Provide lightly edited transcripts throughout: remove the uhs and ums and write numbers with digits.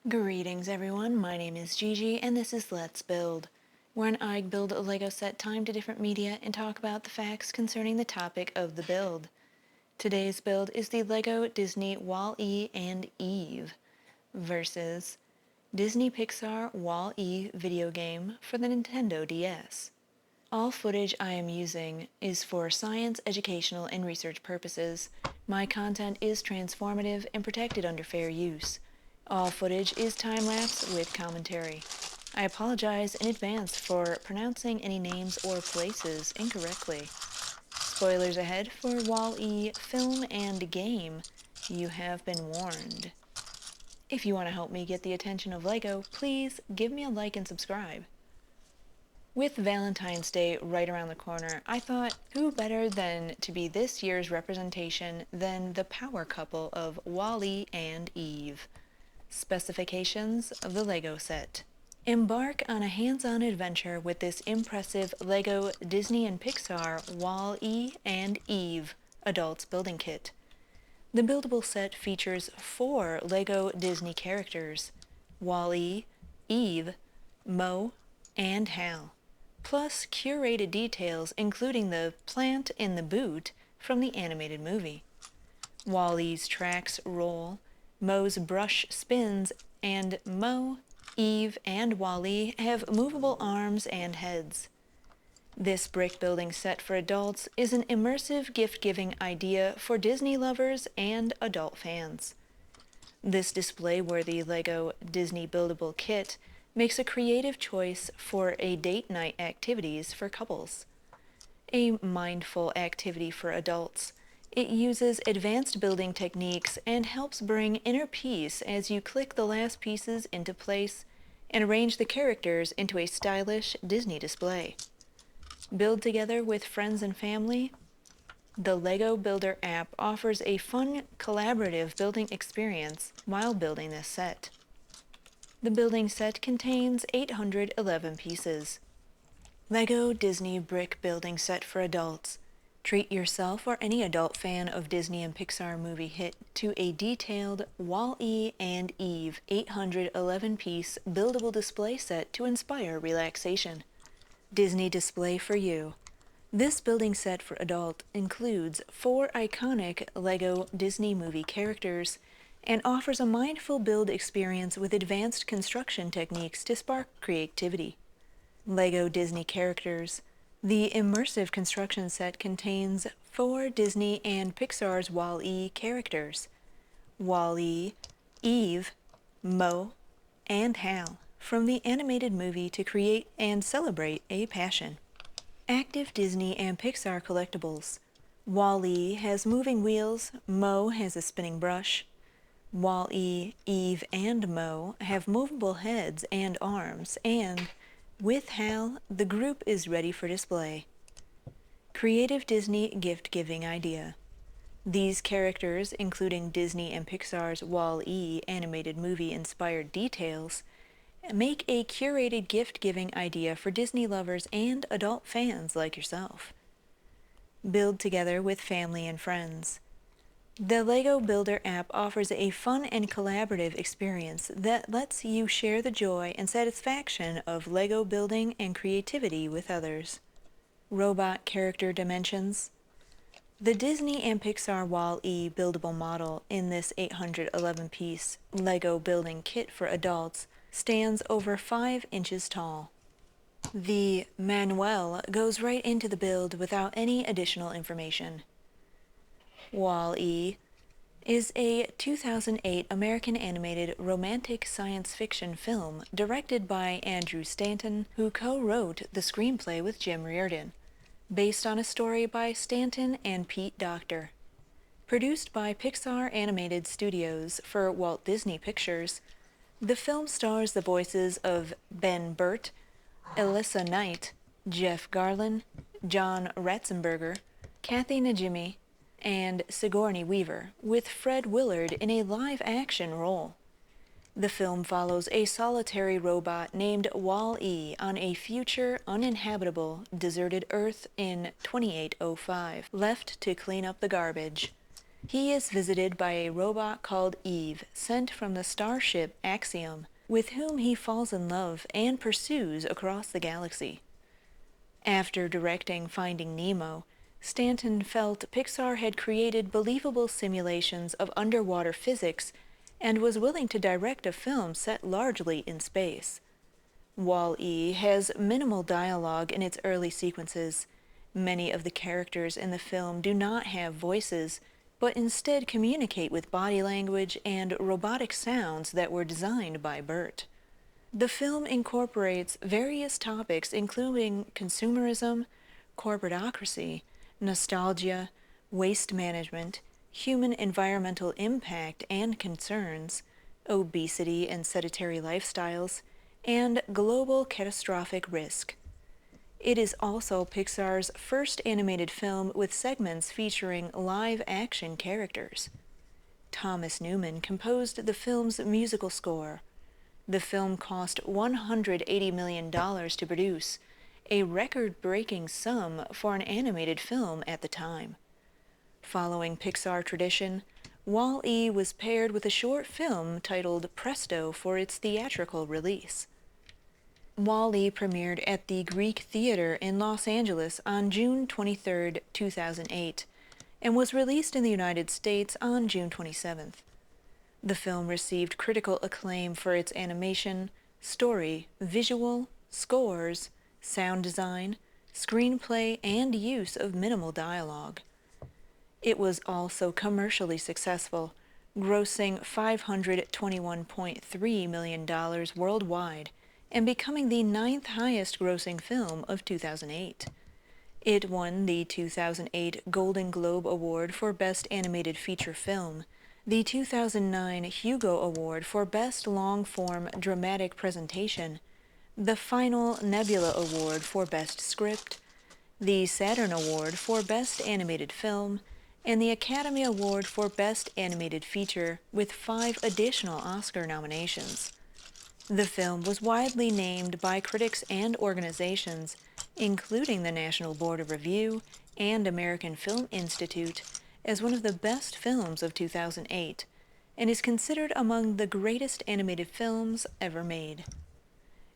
Greetings everyone, my name is Gigi and this is Let's Build, wherein I build a LEGO set timed to different media and talk about the facts concerning the topic of the build. Today's build is the LEGO Disney Wall-E and EVE versus Disney Pixar WALL-E video game for the Nintendo DS. All footage I am using is for science, educational, and research purposes. My content is transformative and protected under fair use. All footage is time-lapse with commentary. I apologize in advance for pronouncing any names or places incorrectly. Spoilers ahead for WALL-E film and game. You have been warned. If you want to help me get the attention of LEGO, please give me a like and subscribe. With Valentine's Day right around the corner, I thought who better than to be this year's representation than the power couple of WALL-E and EVE. Specifications of the LEGO set. Embark on a hands-on adventure with this impressive LEGO Disney and Pixar WALL-E and EVE Adults Building Kit. The buildable set features 4 LEGO Disney characters, WALL-E, EVE, Mo, and Hal, plus curated details including the plant in the boot from the animated movie. WALL-E's tracks roll, Mo's brush spins, and Mo, EVE, and WALL-E have movable arms and heads. This brick building set for adults is an immersive gift-giving idea for Disney lovers and adult fans. This display-worthy LEGO Disney buildable kit makes a creative choice for a date night activities for couples. A mindful activity for adults, it uses advanced building techniques and helps bring inner peace as you click the last pieces into place and arrange the characters into a stylish Disney display. Build together with friends and family. The LEGO Builder app offers a fun, collaborative building experience while building this set. The building set contains 811 pieces. LEGO Disney Brick Building Set for Adults. Treat yourself or any adult fan of Disney and Pixar movie hit to a detailed WALL-E and EVE 811-piece buildable display set to inspire relaxation. Disney display for you. This building set for adult includes 4 iconic LEGO Disney movie characters and offers a mindful build experience with advanced construction techniques to spark creativity. LEGO Disney characters. The immersive construction set contains 4 Disney and Pixar's WALL-E characters: WALL-E, EVE, Mo, and Hal, from the animated movie to create and celebrate a passion. Active Disney and Pixar collectibles. WALL-E has moving wheels, Mo has a spinning brush. WALL-E, EVE, and Mo have movable heads and arms, and with Hal, the group is ready for display. Creative Disney gift-giving idea. These characters, including Disney and Pixar's WALL-E animated movie-inspired details, make a curated gift-giving idea for Disney lovers and adult fans like yourself. Build together with family and friends. The LEGO Builder app offers a fun and collaborative experience that lets you share the joy and satisfaction of LEGO building and creativity with others. Robot character dimensions. The Disney and Pixar WALL-E buildable model in this 811-piece LEGO building kit for adults stands over 5 inches tall. The manual goes right into the build without any additional information. WALL-E is a 2008 American animated romantic science fiction film directed by Andrew Stanton, who co-wrote the screenplay with Jim Reardon, based on a story by Stanton and Pete Docter. Produced by Pixar Animated Studios for Walt Disney Pictures, the film stars the voices of Ben Burt, Alyssa Knight, Jeff Garlin, John Ratzenberger, Kathy Najimy, and Sigourney Weaver, with Fred Willard in a live-action role. The film follows a solitary robot named WALL-E on a future uninhabitable, deserted Earth in 2805, left to clean up the garbage. He is visited by a robot called Eve, sent from the starship Axiom, with whom he falls in love and pursues across the galaxy. After directing Finding Nemo, Stanton felt Pixar had created believable simulations of underwater physics and was willing to direct a film set largely in space. WALL-E has minimal dialogue in its early sequences. Many of the characters in the film do not have voices, but instead communicate with body language and robotic sounds that were designed by Bert. The film incorporates various topics including consumerism, corporatocracy, nostalgia, waste management, human environmental impact and concerns, obesity and sedentary lifestyles, and global catastrophic risk. It is also Pixar's first animated film with segments featuring live-action characters. Thomas Newman composed the film's musical score. The film cost $180 million to produce, a record-breaking sum for an animated film at the time. Following Pixar tradition, WALL-E was paired with a short film titled Presto for its theatrical release. WALL-E premiered at the Greek Theater in Los Angeles on June 23, 2008, and was released in the United States on June 27th. The film received critical acclaim for its animation, story, visual, scores, sound design, screenplay, and use of minimal dialogue. It was also commercially successful, grossing $521.3 million worldwide and becoming the 9th highest grossing film of 2008. It won the 2008 Golden Globe Award for Best Animated Feature Film, the 2009 Hugo Award for Best Long-Form Dramatic Presentation, the final Nebula Award for Best Script, the Saturn Award for Best Animated Film, and the Academy Award for Best Animated Feature, with 5 additional Oscar nominations. The film was widely named by critics and organizations, including the National Board of Review and American Film Institute, as one of the best films of 2008, and is considered among the greatest animated films ever made.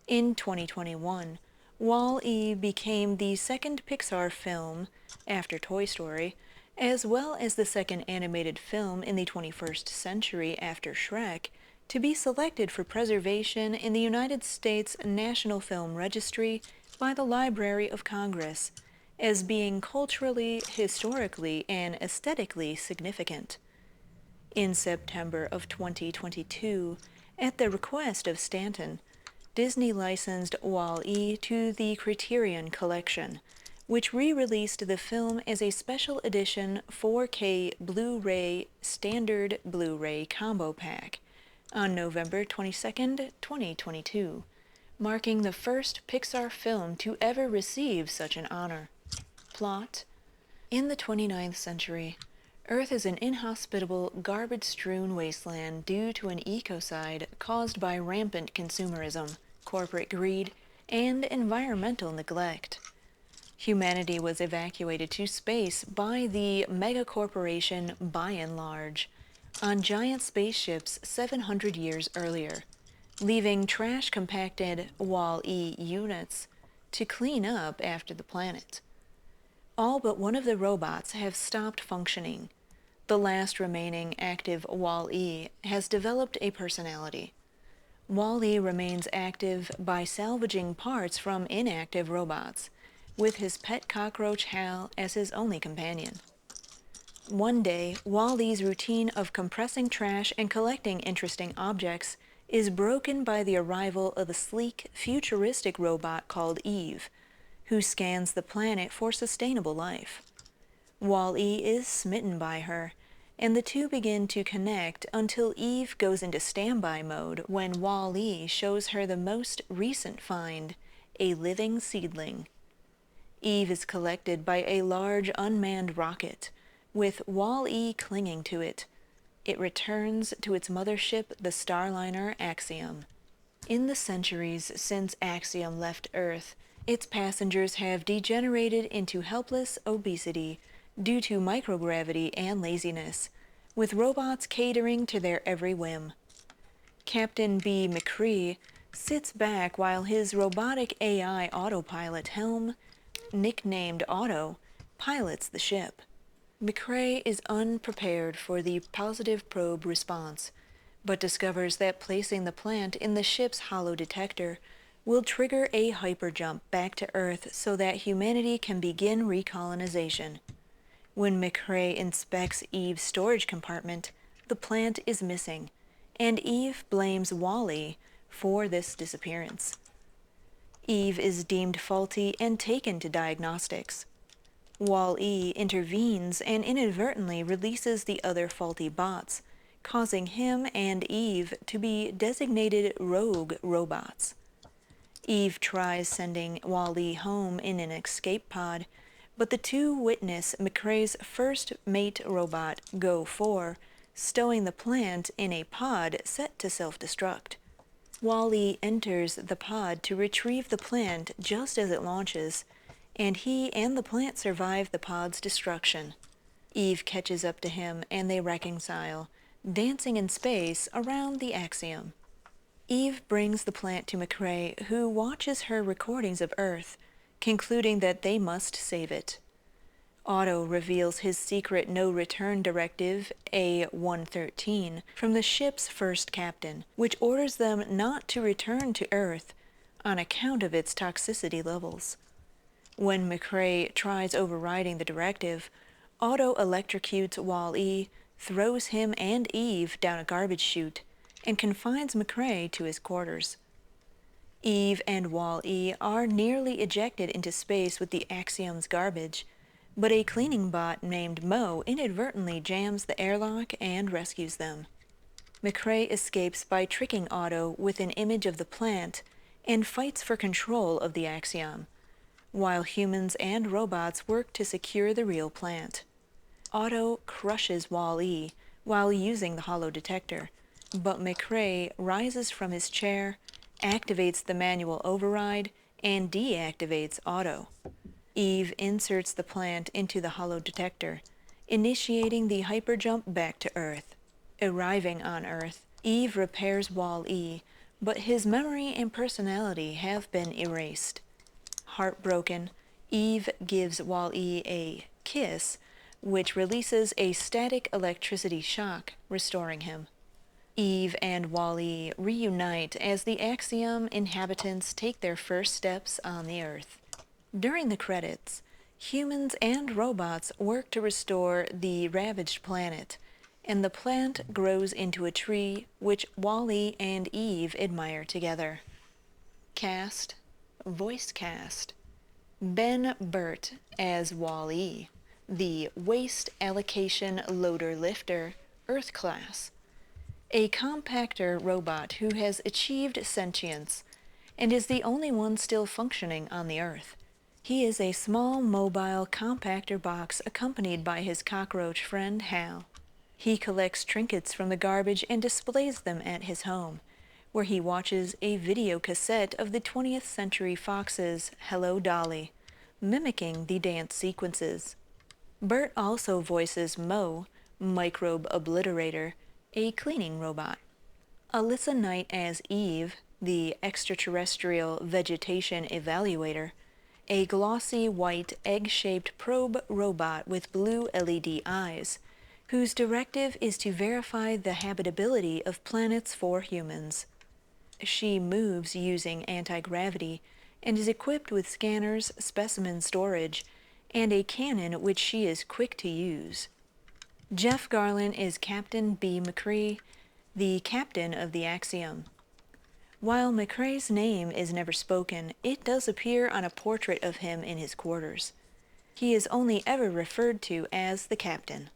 In 2021, WALL-E became the second Pixar film, after Toy Story, as well as the second animated film in the 21st century after Shrek, to be selected for preservation in the United States National Film Registry by the Library of Congress, as being culturally, historically, and aesthetically significant. In September of 2022, at the request of Stanton, Disney licensed WALL-E to the Criterion Collection, which re-released the film as a special edition 4K Blu-ray Standard Blu-ray Combo Pack on November 22, 2022, marking the first Pixar film to ever receive such an honor. Plot: in the 29th century, Earth is an inhospitable, garbage-strewn wasteland due to an ecocide caused by rampant consumerism, corporate greed, and environmental neglect. Humanity was evacuated to space by the megacorporation By and Large on giant spaceships 700 years earlier, leaving trash-compacted WALL-E units to clean up after the planet. All but one of the robots have stopped functioning. The last remaining active WALL-E has developed a personality. WALL-E remains active by salvaging parts from inactive robots, with his pet cockroach Hal as his only companion. One day, WALL-E's routine of compressing trash and collecting interesting objects is broken by the arrival of a sleek, futuristic robot called Eve, who scans the planet for sustainable life. WALL-E is smitten by her, and the two begin to connect until Eve goes into standby mode when WALL-E shows her the most recent find, a living seedling. Eve is collected by a large unmanned rocket, with WALL-E clinging to it. It returns to its mothership, the starliner Axiom. In the centuries since Axiom left Earth, its passengers have degenerated into helpless obesity due to microgravity and laziness, with robots catering to their every whim. Captain B. McCree sits back while his robotic AI autopilot Helm, nicknamed Otto, pilots the ship. McCree is unprepared for the positive probe response, but discovers that placing the plant in the ship's hollow detector will trigger a hyperjump back to Earth so that humanity can begin recolonization. When McCree inspects Eve's storage compartment, the plant is missing, and Eve blames WALL-E for this disappearance. Eve is deemed faulty and taken to diagnostics. WALL-E intervenes and inadvertently releases the other faulty bots, causing him and Eve to be designated rogue robots. Eve tries sending WALL-E home in an escape pod, but the two witness McCree's first mate robot, Go-4, stowing the plant in a pod set to self-destruct. WALL-E enters the pod to retrieve the plant just as it launches, and he and the plant survive the pod's destruction. Eve catches up to him and they reconcile, dancing in space around the axiom. Eve brings the plant to McCree, who watches her recordings of Earth, concluding that they must save it. Otto reveals his secret no-return directive, A-113, from the ship's first captain, which orders them not to return to Earth on account of its toxicity levels. When McCree tries overriding the directive, Otto electrocutes WALL-E, throws him and Eve down a garbage chute, and confines McCree to his quarters. Eve and WALL-E are nearly ejected into space with the Axiom's garbage, but a cleaning bot named Mo inadvertently jams the airlock and rescues them. McCree escapes by tricking Otto with an image of the plant and fights for control of the Axiom, while humans and robots work to secure the real plant. Otto crushes WALL-E while using the hollow detector, but McCree rises from his chair, activates the manual override, and deactivates Otto. Eve inserts the plant into the hollow detector, initiating the hyperjump back to Earth. Arriving on Earth, Eve repairs WALL-E, but his memory and personality have been erased. Heartbroken, Eve gives WALL-E a kiss, which releases a static electricity shock, restoring him. Eve and WALL-E reunite as the Axiom inhabitants take their first steps on the Earth. During the credits, humans and robots work to restore the ravaged planet, and the plant grows into a tree which WALL-E and Eve admire together. Cast, voice cast. Ben Burt as WALL-E, the Waste Allocation Loader Lifter, Earth Class. A compactor robot who has achieved sentience and is the only one still functioning on the Earth. He is a small mobile compactor box accompanied by his cockroach friend Hal. He collects trinkets from the garbage and displays them at his home, where he watches a video cassette of the 20th Century Fox's Hello Dolly, mimicking the dance sequences. Bert also voices Mo, Microbe Obliterator, a cleaning robot. Alyssa Knight as Eve, the extraterrestrial vegetation evaluator, a glossy white egg-shaped probe robot with blue LED eyes, whose directive is to verify the habitability of planets for humans. She moves using anti-gravity and is equipped with scanners, specimen storage, and a cannon which she is quick to use. Jeff Garlin is Captain B. McCree, the captain of the Axiom. While McCree's name is never spoken, it does appear on a portrait of him in his quarters. He is only ever referred to as the captain.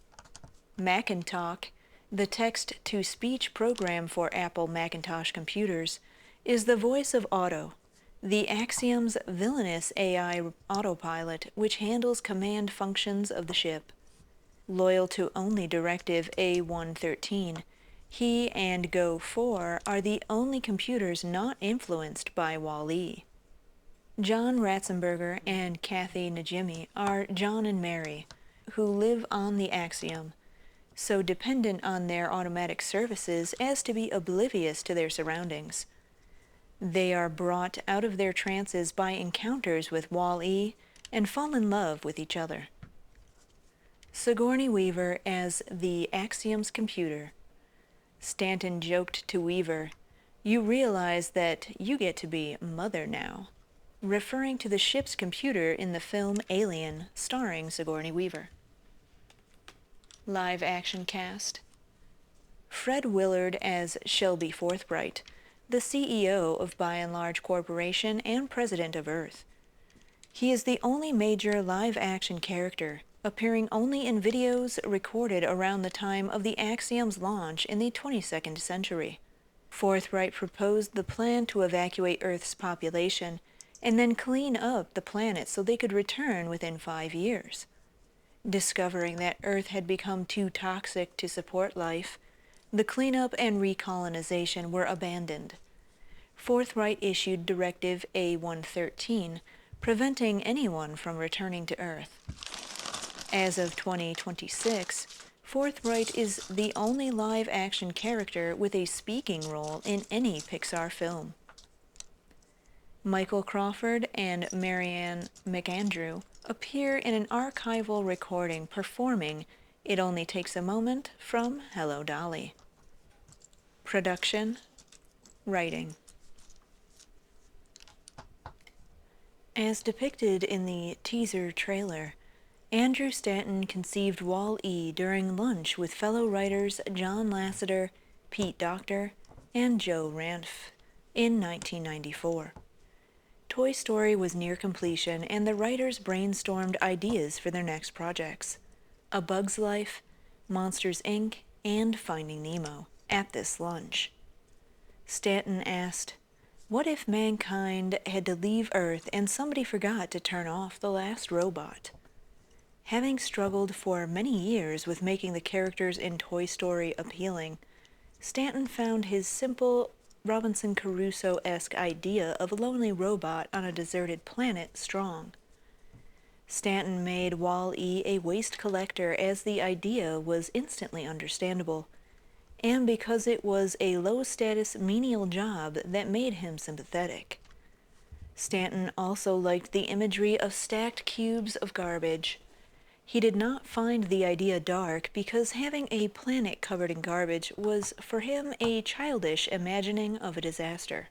Macintalk, the text-to-speech program for Apple Macintosh computers, is the voice of Otto, the Axiom's villainous AI autopilot which handles command functions of the ship. Loyal to only Directive A-113, he and Go-4 are the only computers not influenced by WALL-E. John Ratzenberger and Kathy Najimy are John and Mary, who live on the Axiom, so dependent on their automatic services as to be oblivious to their surroundings. They are brought out of their trances by encounters with Wall-E and fall in love with each other. Sigourney Weaver as the Axiom's computer. Stanton joked to Weaver, "You realize that you get to be mother now," referring to the ship's computer in the film Alien, starring Sigourney Weaver. Live action cast. Fred Willard as Shelby Forthright, the CEO of By and Large Corporation and President of Earth. He is the only major live-action character, appearing only in videos recorded around the time of the Axiom's launch in the 22nd century. Forthright proposed the plan to evacuate Earth's population and then clean up the planet so they could return within 5 years. Discovering that Earth had become too toxic to support life, the cleanup and recolonization were abandoned. Forthright issued Directive A-113, preventing anyone from returning to Earth. As of 2026, Forthright is the only live-action character with a speaking role in any Pixar film. Michael Crawford and Marianne McAndrew appear in an archival recording performing "It Only Takes a Moment" from Hello Dolly. Production, writing. As depicted in the teaser trailer, Andrew Stanton conceived Wall-E during lunch with fellow writers John Lasseter, Pete Docter, and Joe Ranft in 1994. Toy Story was near completion, and the writers brainstormed ideas for their next projects: A Bug's Life, Monsters, Inc., and Finding Nemo, at this lunch. Stanton asked, "What if mankind had to leave Earth and somebody forgot to turn off the last robot?" Having struggled for many years with making the characters in Toy Story appealing, Stanton found his simple Robinson Crusoe-esque idea of a lonely robot on a deserted planet strong. Stanton made Wall-E a waste collector as the idea was instantly understandable, and because it was a low-status menial job that made him sympathetic. Stanton also liked the imagery of stacked cubes of garbage. He did not find the idea dark because having a planet covered in garbage was for him a childish imagining of a disaster.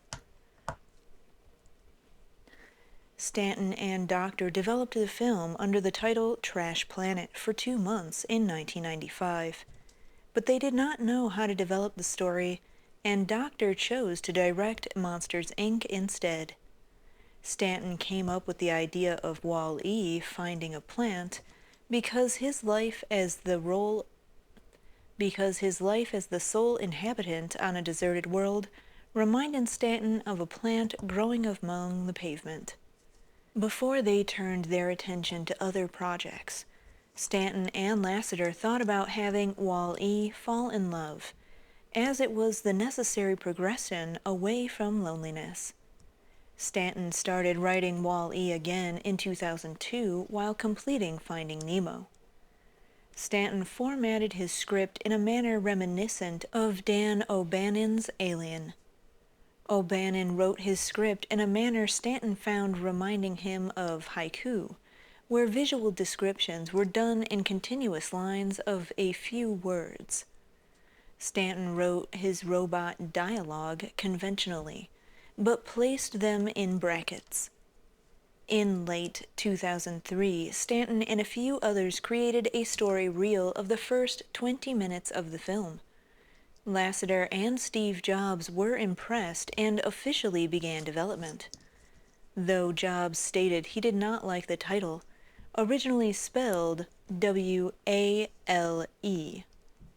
Stanton and Docter developed the film under the title Trash Planet for 2 months in 1995, but they did not know how to develop the story, and Docter chose to direct Monsters, Inc. instead. Stanton came up with the idea of Wall-E finding a plant because his life as the sole inhabitant on a deserted world reminded Stanton of a plant growing among the pavement. Before they turned their attention to other projects, Stanton and Lasseter thought about having Wall-E fall in love, as it was the necessary progression away from loneliness. Stanton started writing Wall-E again in 2002 while completing Finding Nemo. Stanton formatted his script in a manner reminiscent of Dan O'Bannon's Alien. O'Bannon wrote his script in a manner Stanton found reminding him of haiku, where visual descriptions were done in continuous lines of a few words. Stanton wrote his robot dialogue conventionally, but placed them in brackets. In late 2003, Stanton and a few others created a story reel of the first 20 minutes of the film. Lasseter and Steve Jobs were impressed and officially began development. Though Jobs stated he did not like the title, originally spelled W-A-L-E.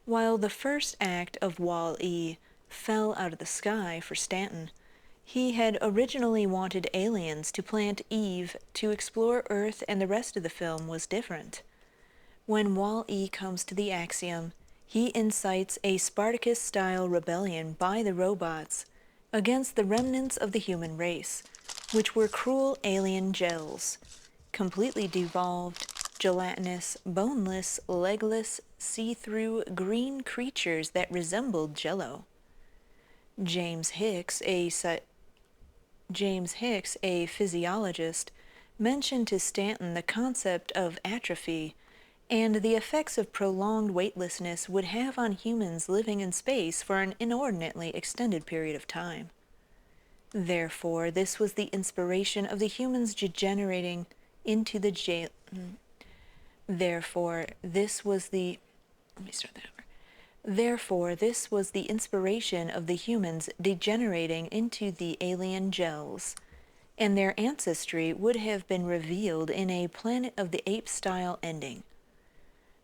While the first act of Wall-E fell out of the sky for Stanton, he had originally wanted aliens to plant Eve to explore Earth, and the rest of the film was different. When Wall-E comes to the Axiom, he incites a Spartacus-style rebellion by the robots against the remnants of the human race, which were cruel alien gels, completely devolved, gelatinous, boneless, legless, see-through green creatures that resembled Jell-O. James Hicks, a physiologist, mentioned to Stanton the concept of atrophy and the effects of prolonged weightlessness would have on humans living in space for an inordinately extended period of time. Therefore, this was the inspiration of the humans degenerating into the Therefore, this was the inspiration of the humans degenerating into the alien gels, and their ancestry would have been revealed in a Planet of the Apes-style ending.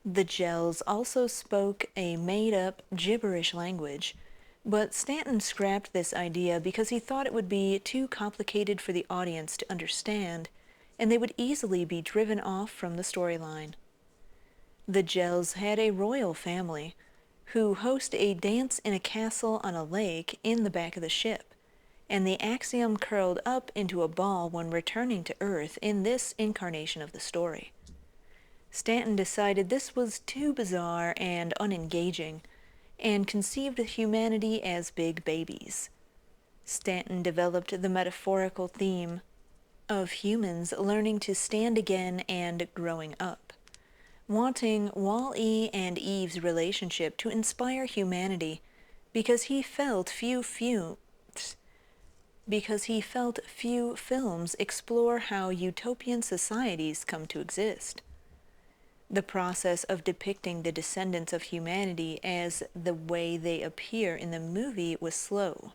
The gels also spoke a made-up, gibberish language, but Stanton scrapped this idea because he thought it would be too complicated for the audience to understand, and they would easily be driven off from the storyline. The gels had a royal family, who host a dance in a castle on a lake in the back of the ship, and the axiom curled up into a ball when returning to Earth in this incarnation of the story. Stanton decided this was too bizarre and unengaging, and conceived of humanity as big babies. Stanton developed the metaphorical theme of humans learning to stand again and growing up, wanting Wall-E and Eve's relationship to inspire humanity because he felt few films explore how utopian societies come to exist. The process of depicting the descendants of humanity as the way they appear in the movie was slow.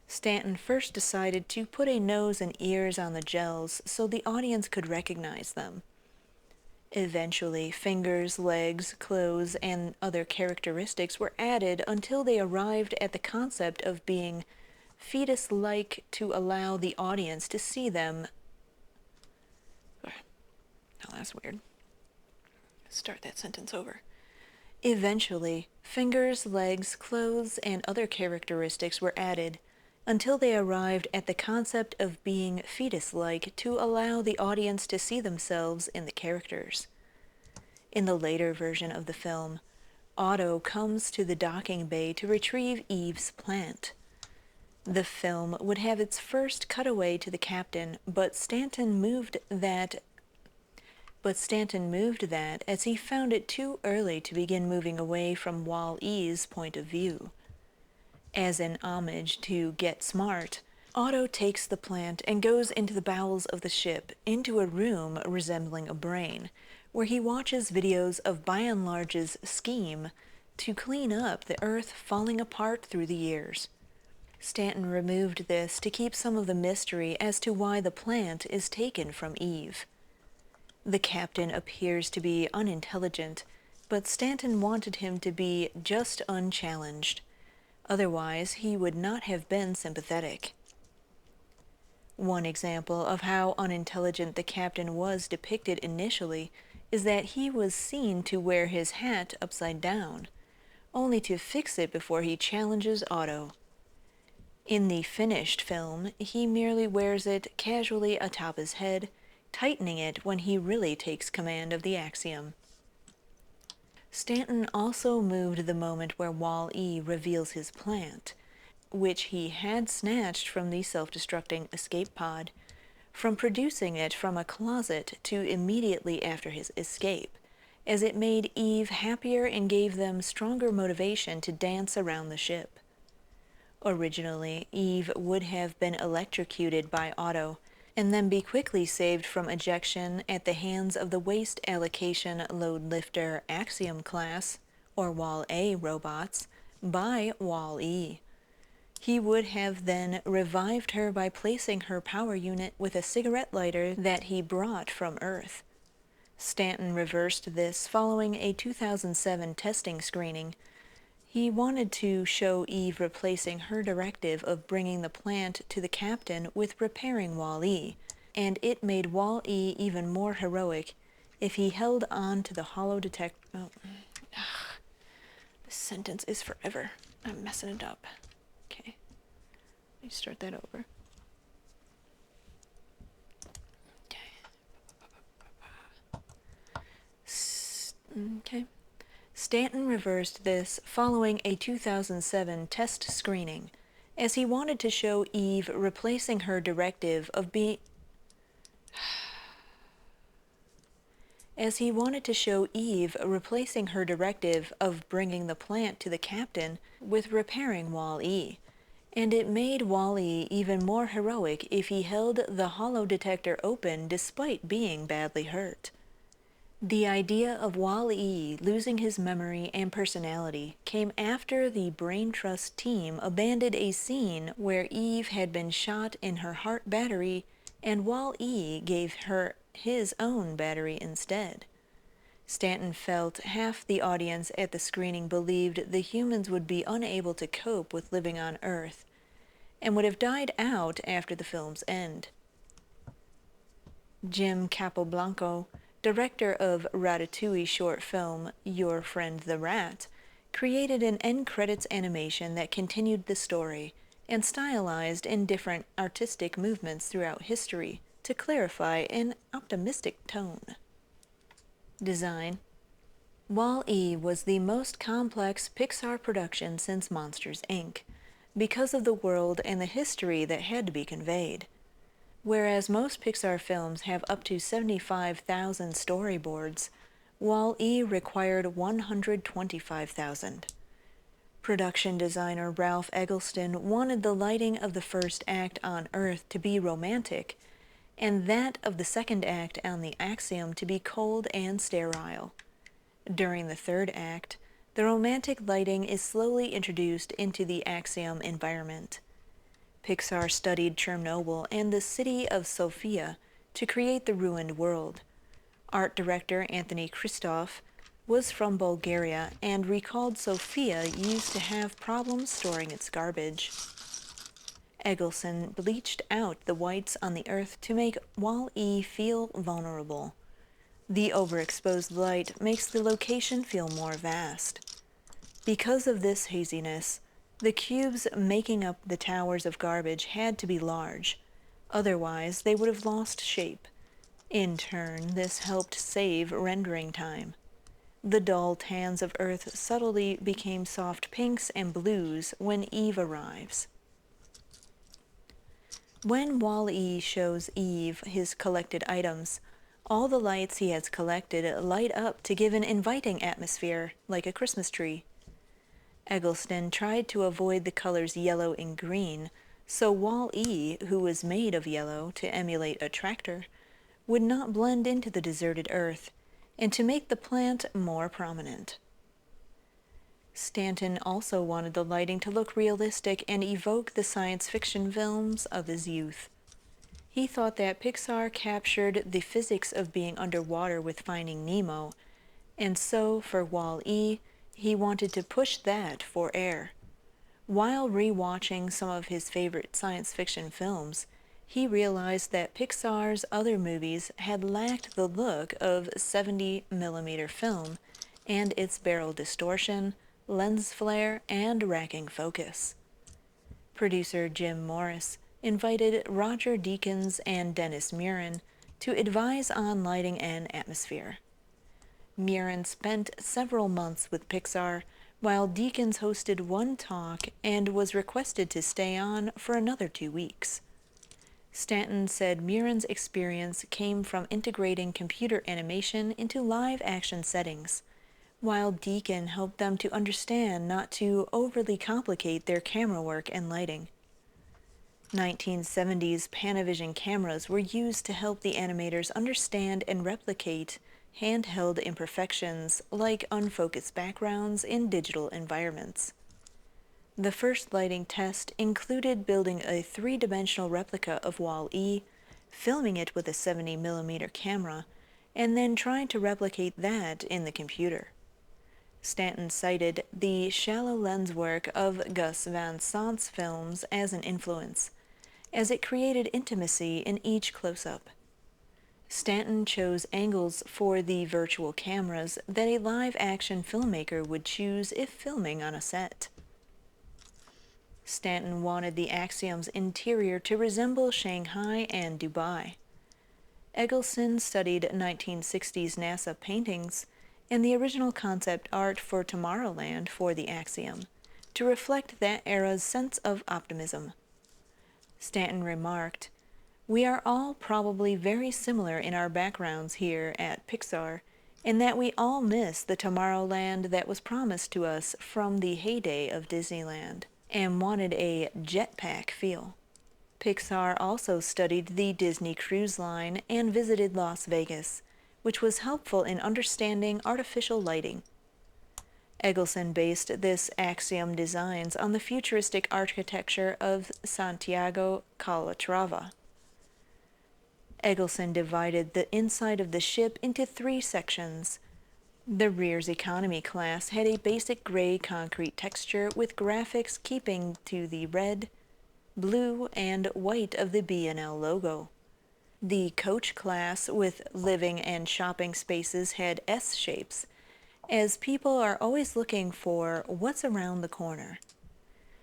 Stanton first decided to put a nose and ears on the gels so the audience could recognize them. Eventually, fingers, legs, clothes, and other characteristics were added until they arrived at the concept of being fetus-like to allow the audience to see them. Oh, that's weird. Start that sentence over. Eventually, fingers, legs, clothes, and other characteristics were added until they arrived at the concept of being fetus-like to allow the audience to see themselves in the characters. In the later version of the film, Otto comes to the docking bay to retrieve Eve's plant. The film would have its first cutaway to the captain, but Stanton moved that as he found it too early to begin moving away from Wall-E's point of view. As an homage to Get Smart, Otto takes the plant and goes into the bowels of the ship, into a room resembling a brain, where he watches videos of By and Large's scheme to clean up the Earth falling apart through the years. Stanton removed this to keep some of the mystery as to why the plant is taken from Eve. The captain appears to be unintelligent, but Stanton wanted him to be just unchallenged. Otherwise, he would not have been sympathetic. One example of how unintelligent the captain was depicted initially is that he was seen to wear his hat upside down, only to fix it before he challenges Otto. In the finished film, he merely wears it casually atop his head, tightening it when he really takes command of the axiom. Stanton also moved the moment where Wall-E reveals his plant, which he had snatched from the self-destructing escape pod, from producing it from a closet to immediately after his escape, as it made Eve happier and gave them stronger motivation to dance around the ship. Originally, Eve would have been electrocuted by Otto, and then be quickly saved from ejection at the hands of the Waste Allocation Load Lifter Axiom class, or Wall-A robots, by Wall-E. He would have then revived her by placing her power unit with a cigarette lighter that he brought from Earth. Stanton reversed this following a 2007 testing screening. He wanted to show Eve replacing her directive of bringing the plant to the captain with repairing Wall-E, and it made Wall-E even more heroic if he held on to the hollow detector. Oh. This sentence is forever. I'm messing it up. Okay. Let me start that over. Okay. Stanton reversed this following a 2007 test screening, as he wanted to show Eve replacing her directive of bringing the plant to the captain with repairing Wall-E, and it made Wall-E even more heroic if he held the holo detector open despite being badly hurt. The idea of Wall-E losing his memory and personality came after the Brain Trust team abandoned a scene where Eve had been shot in her heart battery and Wall-E gave her his own battery instead. Stanton felt half the audience at the screening believed the humans would be unable to cope with living on Earth and would have died out after the film's end. Jim Capoblanco, director of Ratatouille short film Your Friend the Rat, created an end credits animation that continued the story and stylized in different artistic movements throughout history to clarify an optimistic tone. Design. Wall-E was the most complex Pixar production since Monsters, Inc., because of the world and the history that had to be conveyed. Whereas most Pixar films have up to 75,000 storyboards, Wall-E required 125,000. Production designer Ralph Eggleston wanted the lighting of the first act on Earth to be romantic, and that of the second act on the Axiom to be cold and sterile. During the third act, the romantic lighting is slowly introduced into the Axiom environment. Pixar studied Chernobyl and the city of Sofia to create the ruined world. Art director Anthony Christoph was from Bulgaria and recalled Sofia used to have problems storing its garbage. Eggleston bleached out the whites on the Earth to make Wall-E feel vulnerable. The overexposed light makes the location feel more vast. Because of this haziness, the cubes making up the towers of garbage had to be large, otherwise they would have lost shape. In turn, this helped save rendering time. The dull tans of Earth subtly became soft pinks and blues when Eve arrives. When Wall-E shows Eve his collected items, all the lights he has collected light up to give an inviting atmosphere, like a Christmas tree. Eggleston tried to avoid the colors yellow and green, so Wall-E, who was made of yellow to emulate a tractor, would not blend into the deserted Earth, and to make the plant more prominent. Stanton also wanted the lighting to look realistic and evoke the science fiction films of his youth. He thought that Pixar captured the physics of being underwater with Finding Nemo, and so for Wall-E, he wanted to push that for air. While re-watching some of his favorite science fiction films, he realized that Pixar's other movies had lacked the look of 70mm film and its barrel distortion, lens flare, and racking focus. Producer Jim Morris invited Roger Deakins and Dennis Muren to advise on lighting and atmosphere. Muren spent several months with Pixar, while Deakins hosted one talk and was requested to stay on for another 2 weeks. Stanton said Muren's experience came from integrating computer animation into live-action settings, while Deakin helped them to understand not to overly complicate their camera work and lighting. 1970s Panavision cameras were used to help the animators understand and replicate handheld imperfections like unfocused backgrounds in digital environments. The first lighting test included building a 3-dimensional replica of Wall-E, filming it with a 70mm camera, and then trying to replicate that in the computer. Stanton cited the shallow lens work of Gus Van Sant's films as an influence, as it created intimacy in each close-up. Stanton chose angles for the virtual cameras that a live-action filmmaker would choose if filming on a set. Stanton wanted the Axiom's interior to resemble Shanghai and Dubai. Eggleston studied 1960s NASA paintings and the original concept art for Tomorrowland for the Axiom, to reflect that era's sense of optimism. Stanton remarked, "We are all probably very similar in our backgrounds here at Pixar, in that we all miss the Tomorrowland that was promised to us from the heyday of Disneyland, and wanted a jetpack feel." Pixar also studied the Disney Cruise Line and visited Las Vegas, which was helpful in understanding artificial lighting. Eggleston based this Axiom designs on the futuristic architecture of Santiago Calatrava. Eggleston divided the inside of the ship into 3 sections. The rear's economy class had a basic gray concrete texture with graphics keeping to the red, blue, and white of the B&L logo. The coach class with living and shopping spaces had S shapes, as people are always looking for what's around the corner.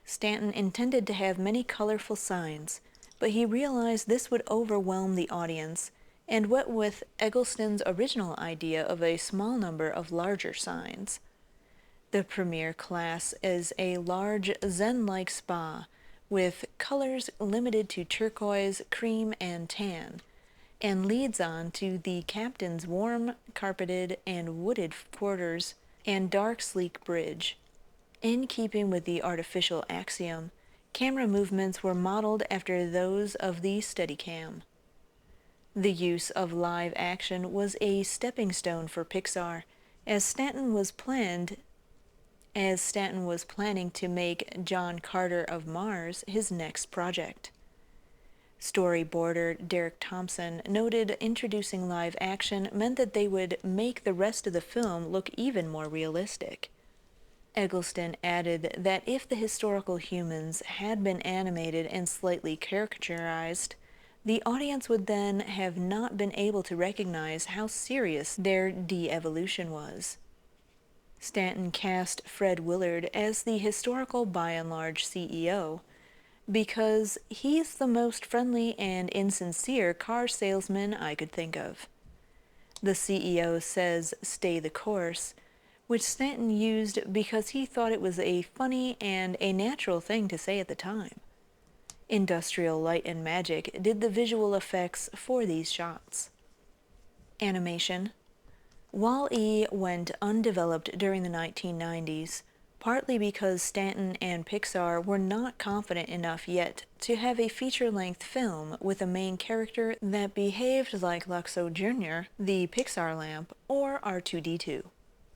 Stanton intended to have many colorful signs, but he realized this would overwhelm the audience and went with Eggleston's original idea of a small number of larger signs. The premier class is a large zen-like spa with colors limited to turquoise, cream, and tan, and leads on to the captain's warm, carpeted, and wooded quarters and dark, sleek bridge. In keeping with the artificial Axiom, camera movements were modeled after those of the Steadicam. The use of live action was a stepping stone for Pixar, as Stanton was planning to make John Carter of Mars his next project. Storyboarder Derek Thompson noted introducing live action meant that they would make the rest of the film look even more realistic. Eggleston added that if the historical humans had been animated and slightly caricaturized, the audience would then have not been able to recognize how serious their de-evolution was. Stanton cast Fred Willard as the historical by-and-large CEO, because he's the most friendly and insincere car salesman I could think of. The CEO says, "Stay the course," which Stanton used because he thought it was a funny and a natural thing to say at the time. Industrial Light and Magic did the visual effects for these shots. Animation. WALL-E went undeveloped during the 1990s, partly because Stanton and Pixar were not confident enough yet to have a feature-length film with a main character that behaved like Luxo Jr., the Pixar lamp, or R2-D2.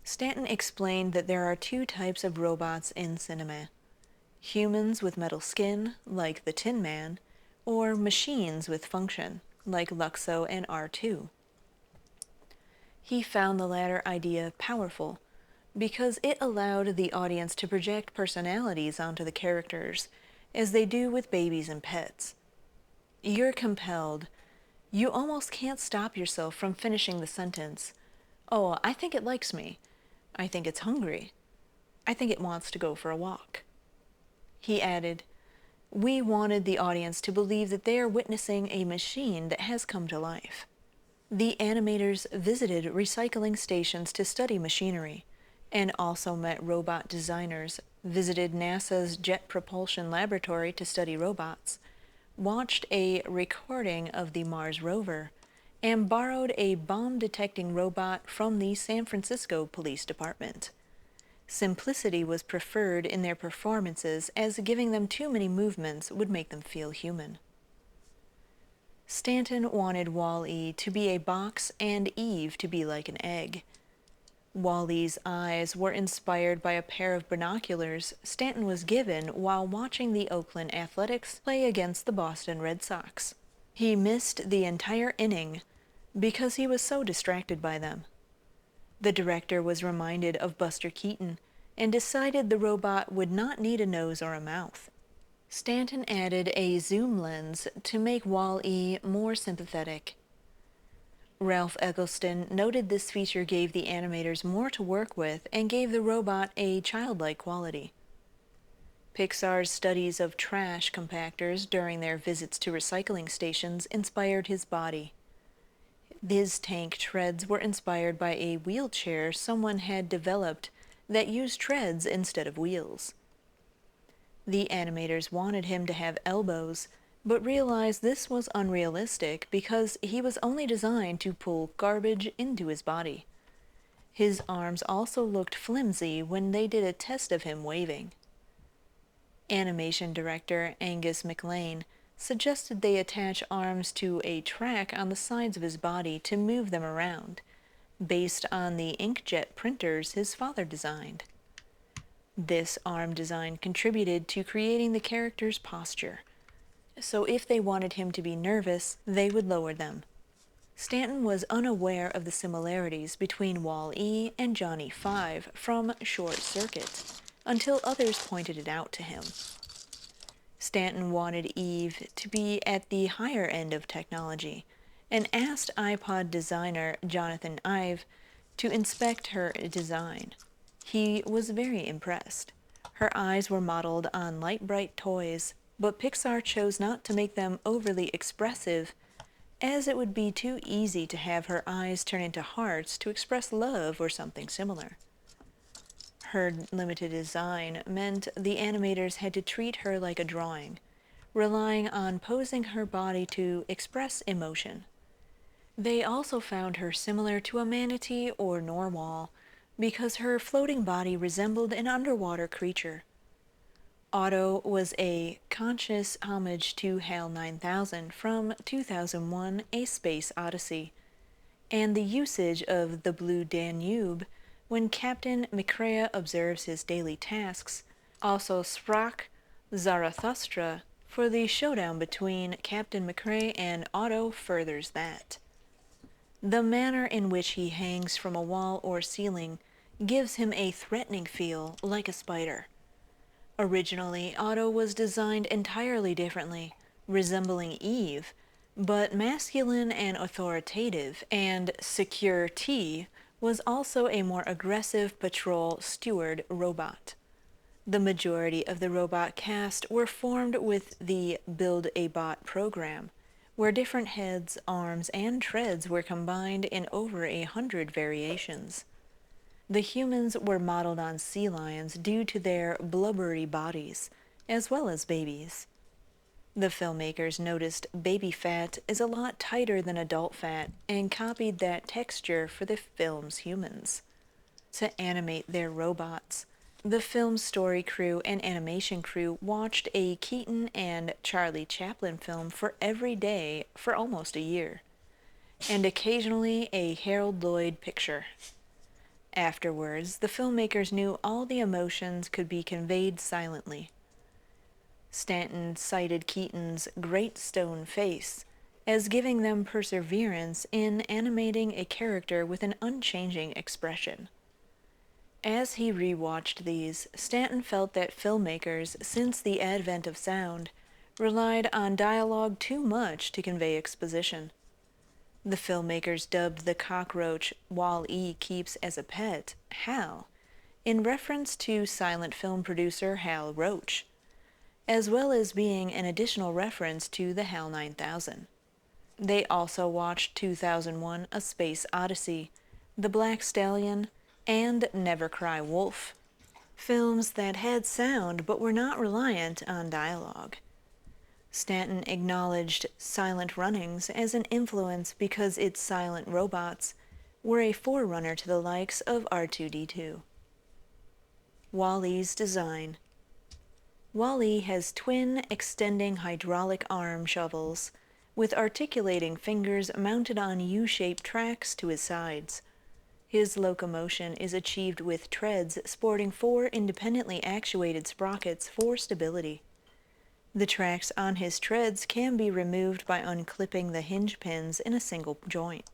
Stanton explained that there are 2 types of robots in cinema: humans with metal skin, like the Tin Man, or machines with function, like Luxo and R2. He found the latter idea powerful, because it allowed the audience to project personalities onto the characters, as they do with babies and pets. You're compelled. You almost can't stop yourself from finishing the sentence. "Oh, I think it likes me. I think it's hungry. I think it wants to go for a walk." He added, "We wanted the audience to believe that they are witnessing a machine that has come to life." The animators visited recycling stations to study machinery, and also met robot designers, visited NASA's Jet Propulsion Laboratory to study robots, watched a recording of the Mars rover, and borrowed a bomb-detecting robot from the San Francisco Police Department. Simplicity was preferred in their performances, as giving them too many movements would make them feel human. Stanton wanted WALL-E to be a box and Eve to be like an egg. WALL-E's eyes were inspired by a pair of binoculars Stanton was given while watching the Oakland Athletics play against the Boston Red Sox. He missed the entire inning because he was so distracted by them. The director was reminded of Buster Keaton and decided the robot would not need a nose or a mouth. Stanton added a zoom lens to make WALL-E more sympathetic. Ralph Eggleston noted this feature gave the animators more to work with and gave the robot a childlike quality. Pixar's studies of trash compactors during their visits to recycling stations inspired his body. His tank treads were inspired by a wheelchair someone had developed that used treads instead of wheels. The animators wanted him to have elbows, but realized this was unrealistic because he was only designed to pull garbage into his body. His arms also looked flimsy when they did a test of him waving. Animation director Angus MacLane suggested they attach arms to a track on the sides of his body to move them around, based on the inkjet printers his father designed. This arm design contributed to creating the character's posture, so if they wanted him to be nervous, they would lower them. Stanton was unaware of the similarities between WALL-E and Johnny 5 from Short Circuit until others pointed it out to him. Stanton wanted Eve to be at the higher end of technology and asked iPod designer Jonathan Ive to inspect her design. He was very impressed. Her eyes were modeled on light bright toys, but Pixar chose not to make them overly expressive, as it would be too easy to have her eyes turn into hearts to express love or something similar. Her limited design meant the animators had to treat her like a drawing, relying on posing her body to express emotion. They also found her similar to a manatee or narwhal because her floating body resembled an underwater creature. Otto was a conscious homage to HAL 9000 from 2001: A Space Odyssey, and the usage of the Blue Danube when Captain McCrea observes his daily tasks, also sprach Zarathustra for the showdown between Captain McCrea and Otto furthers that. The manner in which he hangs from a wall or ceiling gives him a threatening feel, like a spider. Originally, Otto was designed entirely differently, resembling Eve, but masculine and authoritative, and Secure T was also a more aggressive patrol steward robot. The majority of the robot cast were formed with the Build a Bot program, where different heads, arms, and treads were combined in over 100 variations. The humans were modeled on sea lions due to their blubbery bodies, as well as babies. The filmmakers noticed baby fat is a lot tighter than adult fat and copied that texture for the film's humans. To animate their robots, the film's story crew and animation crew watched a Keaton and Charlie Chaplin film for every day for almost a year, and occasionally a Harold Lloyd picture. Afterwards, the filmmakers knew all the emotions could be conveyed silently. Stanton cited Keaton's great stone face as giving them perseverance in animating a character with an unchanging expression. As he rewatched these, Stanton felt that filmmakers, since the advent of sound, relied on dialogue too much to convey exposition. The filmmakers dubbed the cockroach WALL-E keeps as a pet Hal, in reference to silent film producer Hal Roach, as well as being an additional reference to the HAL 9000. They also watched 2001: A Space Odyssey, The Black Stallion, and Never Cry Wolf, films that had sound but were not reliant on dialogue. Stanton acknowledged Silent Runnings as an influence because its silent robots were a forerunner to the likes of R2-D2. WALL-E's design. WALL-E has twin extending hydraulic arm shovels with articulating fingers mounted on U-shaped tracks to his sides. His locomotion is achieved with treads sporting 4 independently actuated sprockets for stability. The tracks on his treads can be removed by unclipping the hinge pins in a single joint.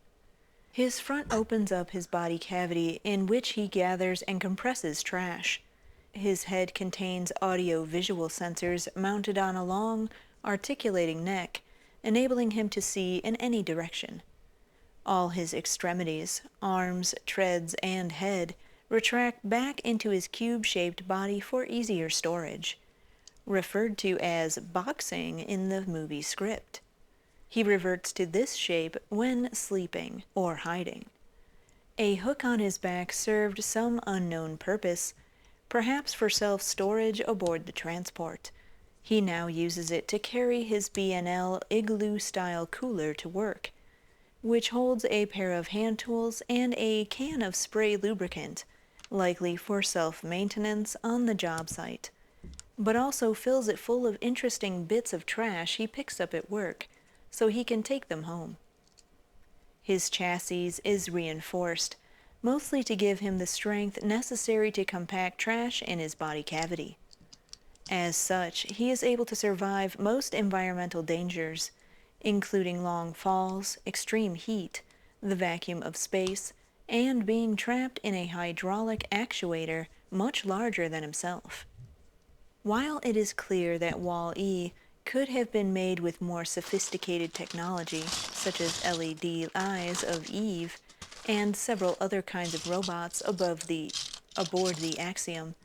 His front opens up his body cavity in which he gathers and compresses trash. His head contains audio-visual sensors mounted on a long, articulating neck, enabling him to see in any direction. All his extremities, arms, treads, and head retract back into his cube-shaped body for easier storage, referred to as boxing in the movie script. He reverts to this shape when sleeping or hiding. A hook on his back served some unknown purpose, perhaps for self-storage aboard the transport. He now uses it to carry his B&L igloo-style cooler to work, which holds a pair of hand tools and a can of spray lubricant, likely for self-maintenance on the job site, but also fills it full of interesting bits of trash he picks up at work, so he can take them home. His chassis is reinforced, mostly to give him the strength necessary to compact trash in his body cavity. As such, he is able to survive most environmental dangers, including long falls, extreme heat, the vacuum of space, and being trapped in a hydraulic actuator much larger than himself. While it is clear that Wall-E could have been made with more sophisticated technology, such as LED eyes of EVE and several other kinds of robots aboard the Axiom,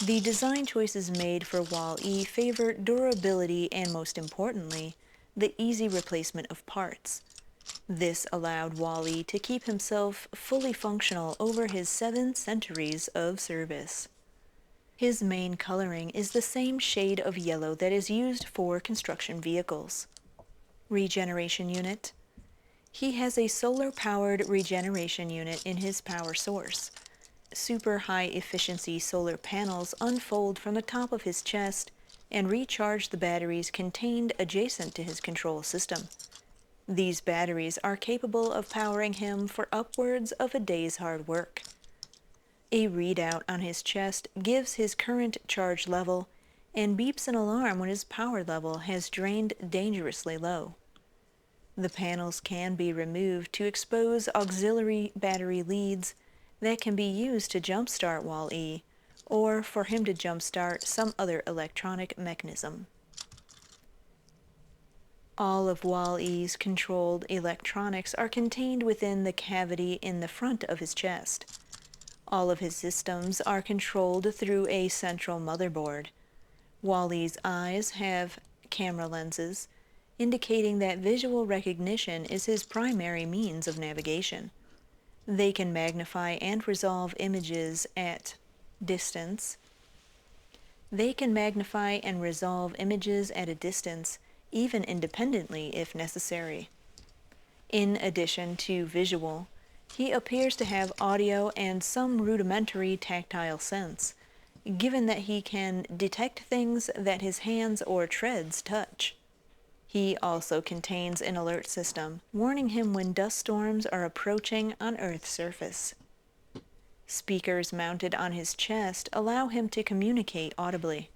the design choices made for Wall-E favor durability and, most importantly, the easy replacement of parts. This allowed Wall-E to keep himself fully functional over his 7 centuries of service. His main coloring is the same shade of yellow that is used for construction vehicles. Regeneration unit. He has a solar-powered regeneration unit in his power source. Super high-efficiency solar panels unfold from the top of his chest and recharge the batteries contained adjacent to his control system. These batteries are capable of powering him for upwards of a day's hard work. A readout on his chest gives his current charge level and beeps an alarm when his power level has drained dangerously low. The panels can be removed to expose auxiliary battery leads that can be used to jumpstart Wall-E, or for him to jumpstart some other electronic mechanism. All of Wall-E's controlled electronics are contained within the cavity in the front of his chest. All of his systems are controlled through a central motherboard. Wall-E's eyes have camera lenses, indicating that visual recognition is his primary means of navigation. They can magnify and resolve images at distance. Even independently if necessary. In addition to visual, he appears to have audio and some rudimentary tactile sense, given that he can detect things that his hands or treads touch. He also contains an alert system, warning him when dust storms are approaching on Earth's surface. Speakers mounted on his chest allow him to communicate audibly.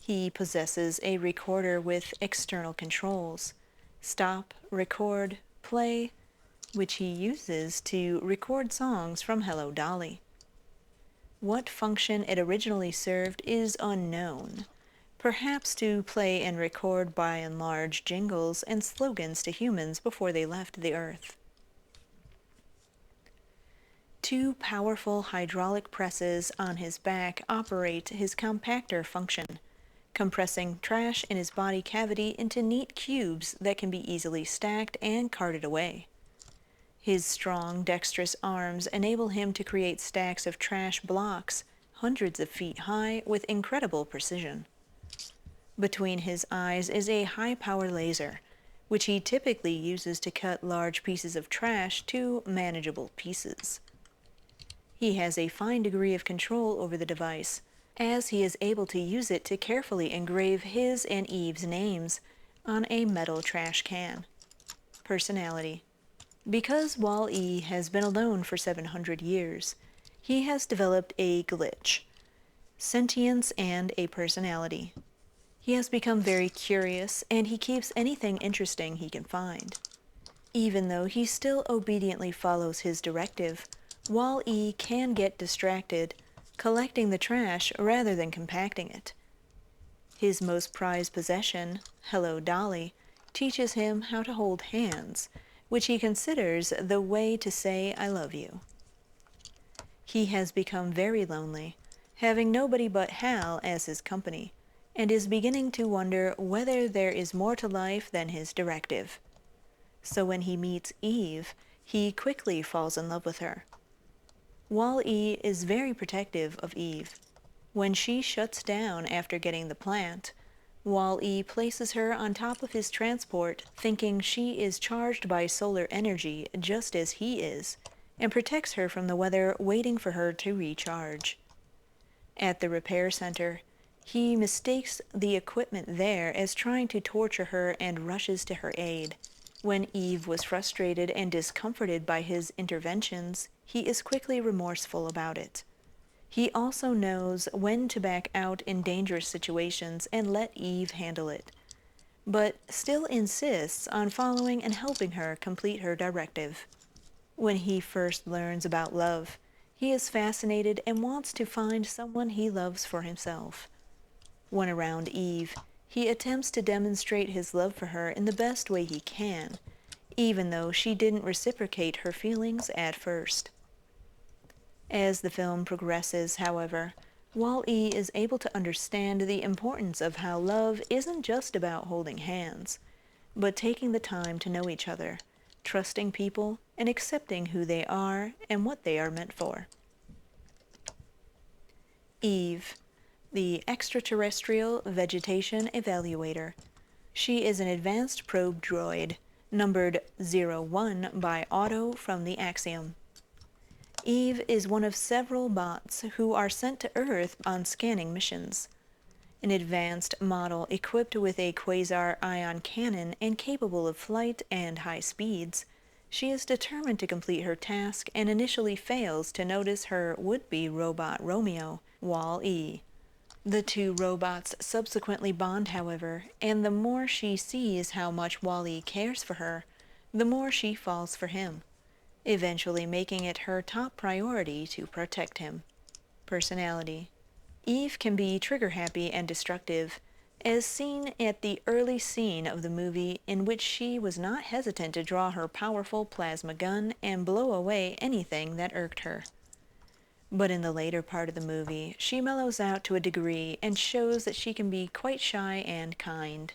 He possesses a recorder with external controls: stop, record, play, which he uses to record songs from Hello Dolly. What function it originally served is unknown, perhaps to play and record by and large jingles and slogans to humans before they left the Earth. 2 powerful hydraulic presses on his back operate his compactor function, compressing trash in his body cavity into neat cubes that can be easily stacked and carted away. His strong, dexterous arms enable him to create stacks of trash blocks hundreds of feet high with incredible precision. Between his eyes is a high-power laser, which he typically uses to cut large pieces of trash to manageable pieces. He has a fine degree of control over the device, as he is able to use it to carefully engrave his and Eve's names on a metal trash can. Personality. Because Wall-E has been alone for 700 years, he has developed a glitch, sentience, and a personality. He has become very curious, and he keeps anything interesting he can find. Even though he still obediently follows his directive, Wall-E can get distracted, collecting the trash rather than compacting it. His most prized possession, Hello Dolly, teaches him how to hold hands, which he considers the way to say I love you. He has become very lonely, having nobody but Hal as his company, and is beginning to wonder whether there is more to life than his directive. So when he meets Eve, he quickly falls in love with her. Wall-E is very protective of Eve. When she shuts down after getting the plant, Wall-E places her on top of his transport, thinking she is charged by solar energy just as he is, and protects her from the weather, waiting for her to recharge. At the repair center, he mistakes the equipment there as trying to torture her and rushes to her aid. When Eve was frustrated and discomforted by his interventions, he is quickly remorseful about it. He also knows when to back out in dangerous situations and let Eve handle it, but still insists on following and helping her complete her directive. When he first learns about love, he is fascinated and wants to find someone he loves for himself. When around Eve, he attempts to demonstrate his love for her in the best way he can, even though she didn't reciprocate her feelings at first. As the film progresses, however, Wall-E is able to understand the importance of how love isn't just about holding hands, but taking the time to know each other, trusting people, and accepting who they are and what they are meant for. Eve, the extraterrestrial vegetation evaluator. She is an advanced probe droid, numbered 01 by Otto from the Axiom. Eve is one of several bots who are sent to Earth on scanning missions. An advanced model equipped with a quasar ion cannon and capable of flight and high speeds, she is determined to complete her task and initially fails to notice her would-be robot Romeo, Wall-E. The two robots subsequently bond, however, and the more she sees how much Wall-E cares for her, the more she falls for him, eventually making it her top priority to protect him. Personality. Eve can be trigger-happy and destructive, as seen at the early scene of the movie in which she was not hesitant to draw her powerful plasma gun and blow away anything that irked her. But in the later part of the movie, she mellows out to a degree and shows that she can be quite shy and kind.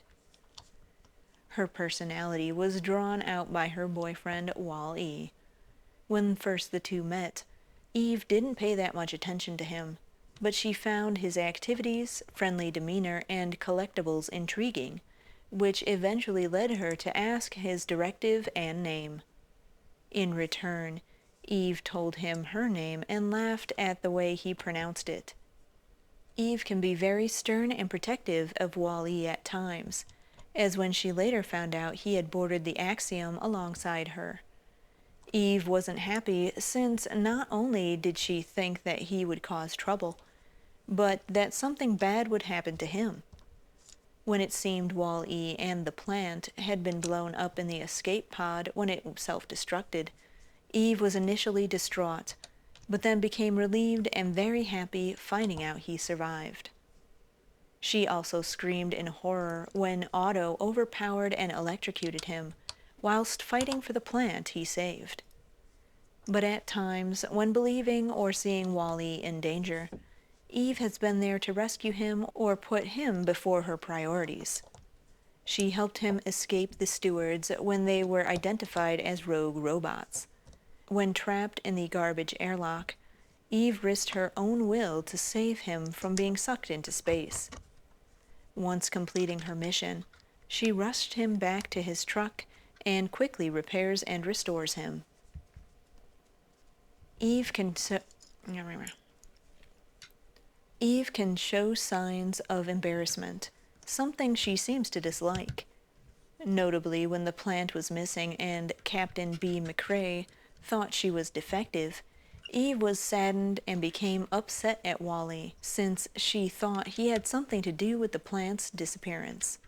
Her personality was drawn out by her boyfriend, Wall-E. When first the two met, Eve didn't pay that much attention to him, but she found his activities, friendly demeanor, and collectibles intriguing, which eventually led her to ask his directive and name. In return, Eve told him her name and laughed at the way he pronounced it. Eve can be very stern and protective of Wall-E at times, as when she later found out he had boarded the Axiom alongside her. Eve wasn't happy since not only did she think that he would cause trouble, but that something bad would happen to him. When it seemed Wall-E and the plant had been blown up in the escape pod when it self-destructed, Eve was initially distraught, but then became relieved and very happy finding out he survived. She also screamed in horror when Otto overpowered and electrocuted him, whilst fighting for the plant he saved. But at times, when believing or seeing Wall-E in danger, Eve has been there to rescue him or put him before her priorities. She helped him escape the stewards when they were identified as rogue robots. When trapped in the garbage airlock, Eve risked her own will to save him from being sucked into space. Once completing her mission, she rushed him back to his truck and quickly repairs and restores him. Eve can show signs of embarrassment, something she seems to dislike. Notably, when the plant was missing and Captain B. McRae thought she was defective, Eve was saddened and became upset at Wall-E, since she thought he had something to do with the plant's disappearance.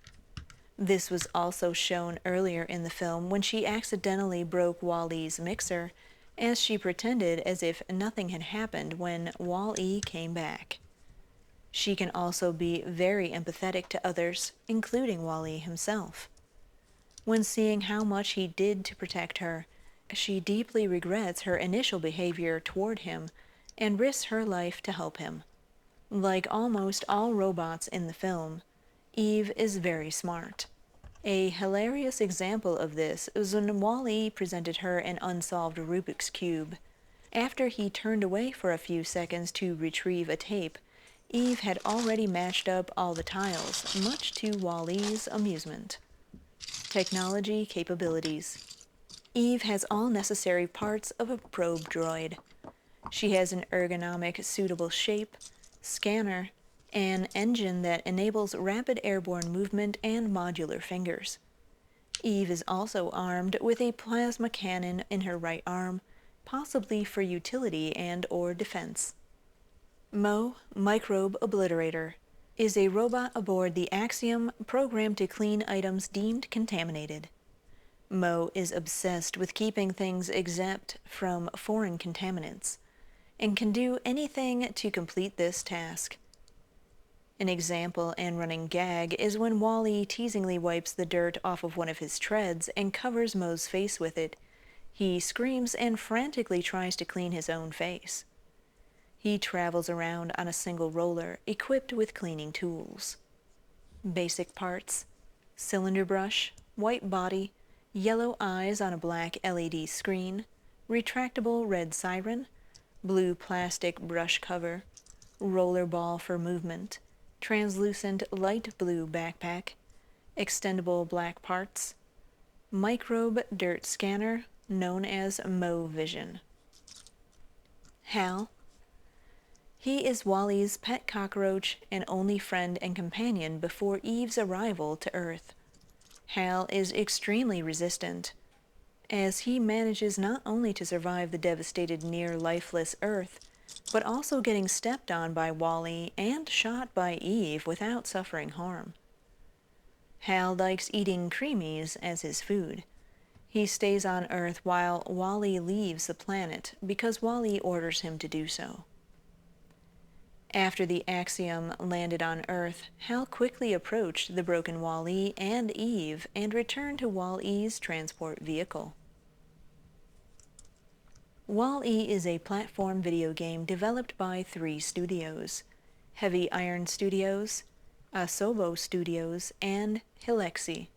This was also shown earlier in the film when she accidentally broke Wall-E's mixer, as she pretended as if nothing had happened when Wall-E came back. She can also be very empathetic to others, including Wall-E himself. When seeing how much he did to protect her, she deeply regrets her initial behavior toward him and risks her life to help him. Like almost all robots in the film, Eve is very smart. A hilarious example of this is when WALL-E presented her an unsolved Rubik's Cube. After he turned away for a few seconds to retrieve a tape, Eve had already matched up all the tiles, much to WALL-E's amusement. Technology capabilities. Eve has all necessary parts of a probe droid. She has an ergonomic, suitable shape, scanner, an engine that enables rapid airborne movement and modular fingers. Eve is also armed with a plasma cannon in her right arm, possibly for utility and/or defense. Mo, Microbe Obliterator, is a robot aboard the Axiom programmed to clean items deemed contaminated. Mo is obsessed with keeping things exempt from foreign contaminants, and can do anything to complete this task. An example and running gag is when WALL-E teasingly wipes the dirt off of one of his treads and covers Mo's face with it. He screams and frantically tries to clean his own face. He travels around on a single roller, equipped with cleaning tools. Basic parts: cylinder brush, white body, yellow eyes on a black LED screen, retractable red siren, blue plastic brush cover, roller ball for movement, translucent light blue backpack, extendable black parts, microbe dirt scanner known as Mo Vision. Hal. He is WALL-E's pet cockroach and only friend and companion before Eve's arrival to Earth. Hal is extremely resistant, as he manages not only to survive the devastated near-lifeless Earth, but also getting stepped on by WALL-E and shot by Eve without suffering harm. Hal likes eating creamies as his food. He stays on Earth while WALL-E leaves the planet because WALL-E orders him to do so. After the Axiom landed on Earth, Hal quickly approached the broken WALL-E and Eve and returned to WALL-E's transport vehicle. WALL-E is a platform video game developed by 3 studios: Heavy Iron Studios, Asobo Studios, and Hilexi,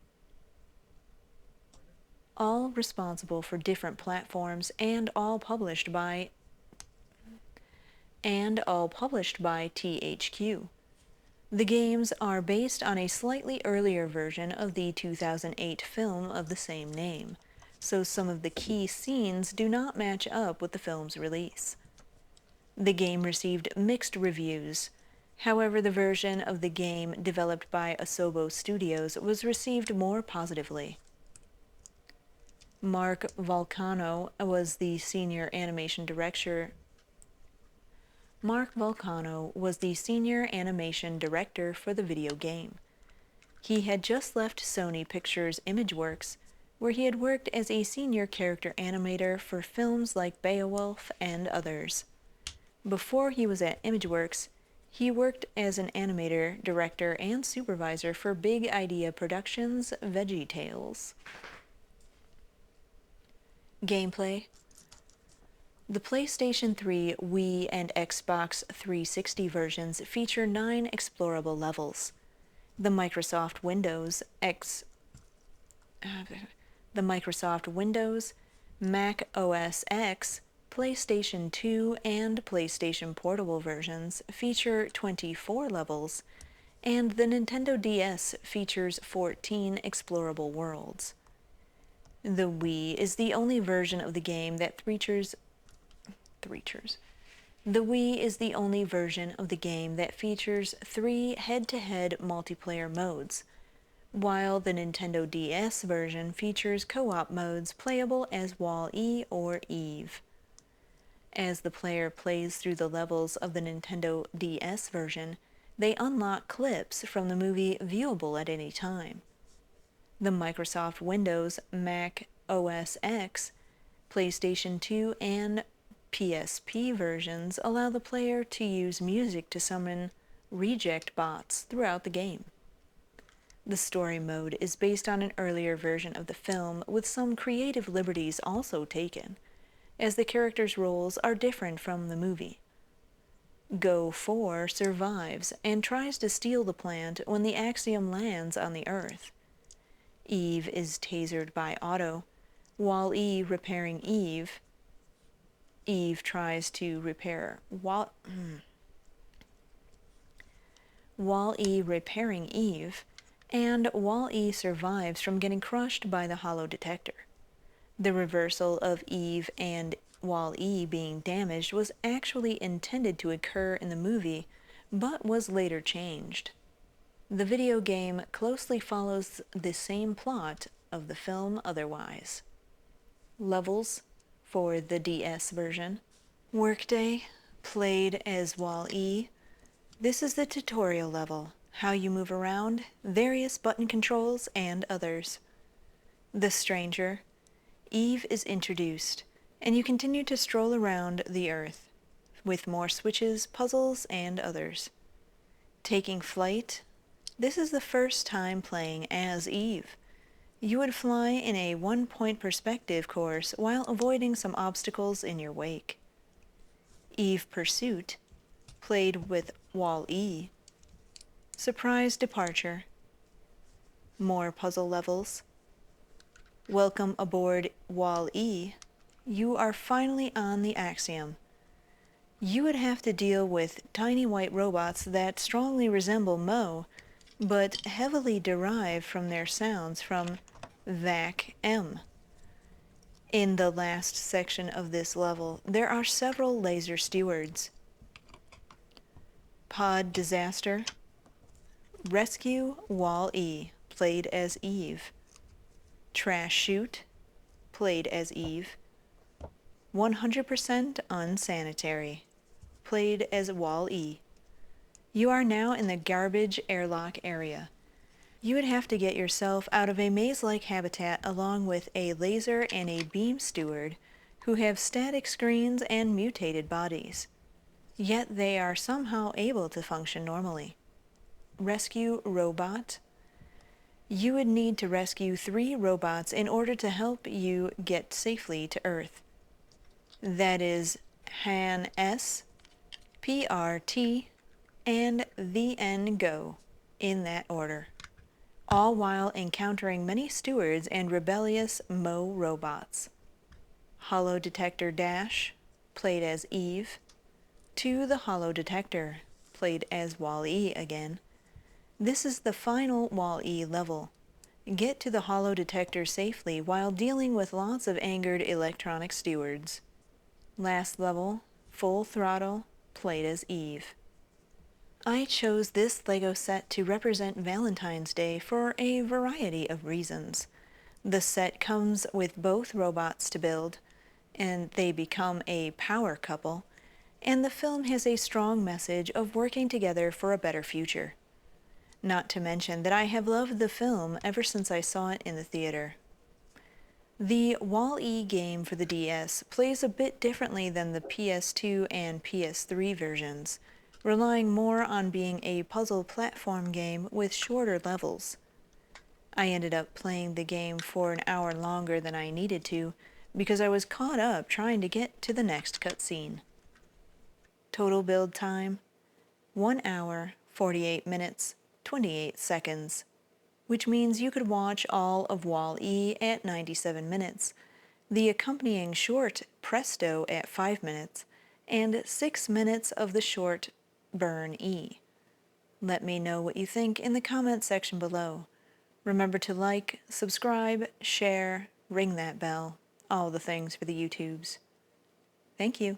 all responsible for different platforms and all published by THQ. The games are based on a slightly earlier version of the 2008 film of the same name, so some of the key scenes do not match up with the film's release. The game received mixed reviews. However, the version of the game developed by Asobo Studios was received more positively. Mark Volcano was the senior animation director for the video game. He had just left Sony Pictures Imageworks, where he had worked as a senior character animator for films like Beowulf and others. Before he was at Imageworks, he worked as an animator, director, and supervisor for Big Idea Productions' VeggieTales. Gameplay. The PlayStation 3, Wii, and Xbox 360 versions feature 9 explorable levels. The Microsoft Windows, Mac OS X, PlayStation 2, and PlayStation Portable versions feature 24 levels, and the NintendoDS features 14 explorable worlds. The Wii is the only version of the game that features 3 head-to-head multiplayer modes, while the Nintendo DS version features co-op modes playable as WALL-E or Eve. As the player plays through the levels of the Nintendo DS version, they unlock clips from the movie viewable at any time. The Microsoft Windows, Mac OS X, PlayStation 2, and PSP versions allow the player to use music to summon reject bots throughout the game. The story mode is based on an earlier version of the film, with some creative liberties also taken, as the characters' roles are different from the movie. Go 4 survives and tries to steal the plant when the axiom lands on the Earth. Eve is tasered by Otto. WALL-E repairing Eve. Eve tries to repair WALL-E repairing Eve, and WALL-E survives from getting crushed by the hollow detector. The reversal of Eve and WALL-E being damaged was actually intended to occur in the movie, but was later changed. The video game closely follows the same plot of the film otherwise. Levels for the DS version. Workday, played as WALL-E. This is the tutorial level, how you move around, various button controls, and others. The Stranger. Eve is introduced, and you continue to stroll around the Earth, with more switches, puzzles, and others. Taking Flight. This is the first time playing as Eve. You would fly in a one-point perspective course while avoiding some obstacles in your wake. Eve Pursuit, played with WALL-E. Surprise Departure. More puzzle levels. Welcome aboard WALL-E. You are finally on the Axiom. You would have to deal with tiny white robots that strongly resemble Mo, but heavily derive from their sounds from VAC M. In the last section of this level, there are several laser stewards. Pod Disaster. Rescue WALL-E, played as Eve. Trash Chute, played as Eve. 100% Unsanitary, played as WALL-E. You are now in the garbage airlock area. You would have to get yourself out of a maze-like habitat along with a laser and a beam steward who have static screens and mutated bodies. Yet they are somehow able to function normally. Rescue Robot. You would need to rescue 3 robots in order to help you get safely to Earth. That is Han S, PRT, and VN Go, in that order, all while encountering many stewards and rebellious Mo robots. Hollow Detector Dash, played as Eve. To the Hollow Detector, played as WALL-E again. This is the final WALL-E level. Get to the hollow detector safely while dealing with lots of angered electronic stewards. Last level, Full Throttle, played as Eve. I chose this LEGO set to represent Valentine's Day for a variety of reasons. The set comes with both robots to build, and they become a power couple, and the film has a strong message of working together for a better future. Not to mention that I have loved the film ever since I saw it in the theater. The WALL-E game for the DS plays a bit differently than the PS2 and PS3 versions, relying more on being a puzzle platform game with shorter levels. I ended up playing the game for an hour longer than I needed to because I was caught up trying to get to the next cutscene. Total build time, 1 hour, 48 minutes, 28 seconds, which means you could watch all of WALL-E at 97 minutes, the accompanying short Presto at 5 minutes, and 6 minutes of the short Burn E. Let me know what you think in the comment section below. Remember to like, subscribe, share, ring that bell, all the things for the YouTubes. Thank you.